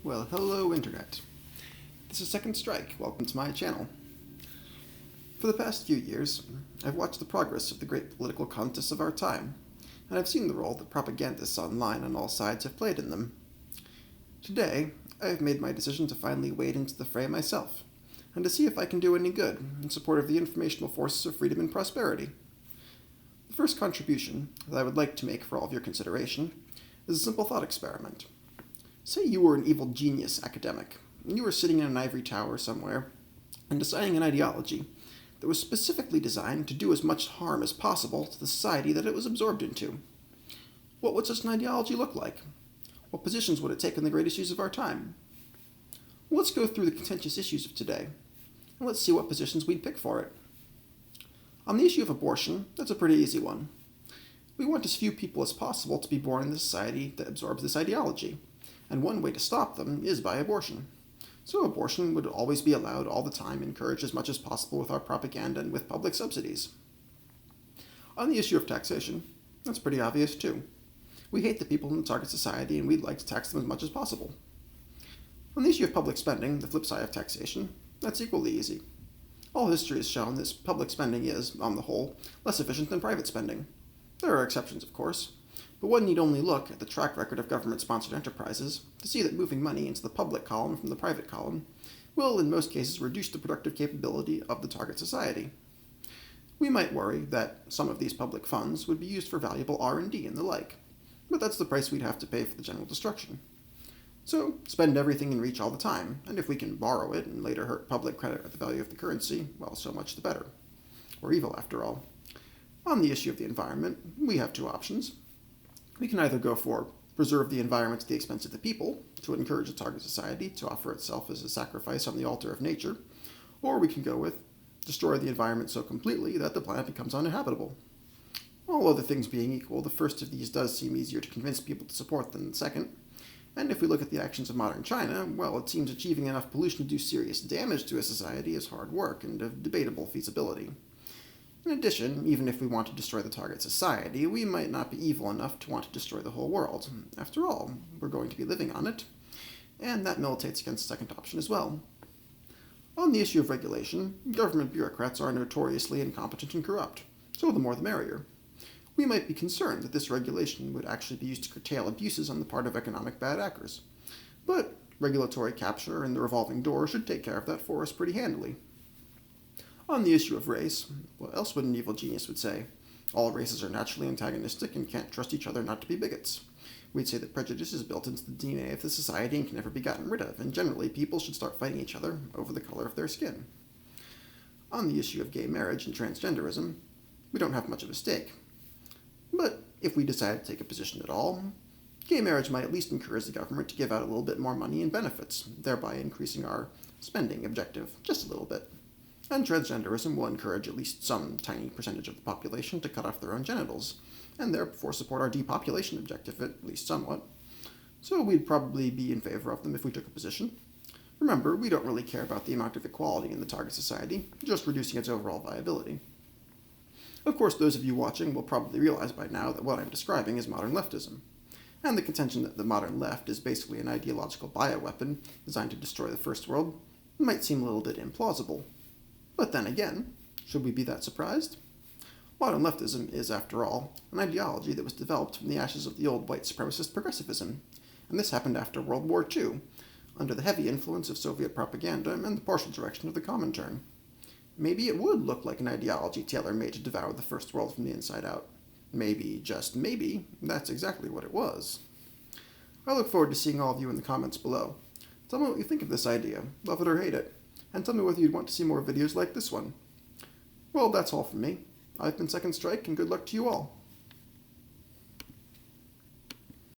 Well, hello Internet. This is Second Strike. Welcome to my channel. For the past few years, I've watched the progress of the great political contests of our time, and I've seen the role that propagandists online on all sides have played in them. Today, I have made my decision to finally wade into the fray myself, and to see if I can do any good in support of the informational forces of freedom and prosperity. The first contribution that I would like to make for all of your consideration is a simple thought experiment. Say you were an evil genius academic, and you were sitting in an ivory tower somewhere and deciding an ideology that was specifically designed to do as much harm as possible to the society that it was absorbed into. What would such an ideology look like? What positions would it take on the great issues of our time? Well, let's go through the contentious issues of today, and let's see what positions we'd pick for it. On the issue of abortion, that's a pretty easy one. We want as few people as possible to be born in a society that absorbs this ideology, and one way to stop them is by abortion. So abortion would always be allowed all the time, encouraged as much as possible with our propaganda and with public subsidies. On the issue of taxation, that's pretty obvious too. We hate the people in the target society and we'd like to tax them as much as possible. On the issue of public spending, the flip side of taxation, that's equally easy. All history has shown that public spending is, on the whole, less efficient than private spending. There are exceptions, of course, but one need only look at the track record of government-sponsored enterprises to see that moving money into the public column from the private column will, in most cases, reduce the productive capability of the target society. We might worry that some of these public funds would be used for valuable R&D and the like, but that's the price we'd have to pay for the general destruction. So, spend everything in reach all the time, and if we can borrow it and later hurt public credit at the value of the currency, well, so much the better. We're evil, after all. On the issue of the environment, we have two options. We can either go for preserve the environment at the expense of the people, to encourage the target society to offer itself as a sacrifice on the altar of nature, or we can go with destroy the environment so completely that the planet becomes uninhabitable. All other things being equal, the first of these does seem easier to convince people to support than the second, and if we look at the actions of modern China, well, it seems achieving enough pollution to do serious damage to a society is hard work and of debatable feasibility. In addition, even if we want to destroy the target society, we might not be evil enough to want to destroy the whole world. After all, we're going to be living on it, and that militates against the second option as well. On the issue of regulation, government bureaucrats are notoriously incompetent and corrupt, so the more the merrier. We might be concerned that this regulation would actually be used to curtail abuses on the part of economic bad actors, but regulatory capture and the revolving door should take care of that for us pretty handily. On the issue of race, what else would an evil genius would say? All races are naturally antagonistic and can't trust each other not to be bigots. We'd say that prejudice is built into the DNA of the society and can never be gotten rid of, and generally people should start fighting each other over the color of their skin. On the issue of gay marriage and transgenderism, we don't have much of a stake. But if we decide to take a position at all, gay marriage might at least encourage the government to give out a little bit more money and benefits, thereby increasing our spending objective just a little bit. And transgenderism will encourage at least some tiny percentage of the population to cut off their own genitals, and therefore support our depopulation objective at least somewhat. So we'd probably be in favor of them if we took a position. Remember, we don't really care about the amount of equality in the target society, just reducing its overall viability. Of course, those of you watching will probably realize by now that what I'm describing is modern leftism, and the contention that the modern left is basically an ideological bioweapon designed to destroy the first world might seem a little bit implausible. But then again, should we be that surprised? Modern leftism is, after all, an ideology that was developed from the ashes of the old white supremacist progressivism, and this happened after World War II, under the heavy influence of Soviet propaganda and the partial direction of the Comintern. Maybe it would look like an ideology tailor-made to devour the first world from the inside out. Maybe, just maybe, that's exactly what it was. I look forward to seeing all of you in the comments below. Tell me what you think of this idea, love it or hate it, and tell me whether you'd want to see more videos like this one. Well, that's all from me. I've been Second Strike, and good luck to you all.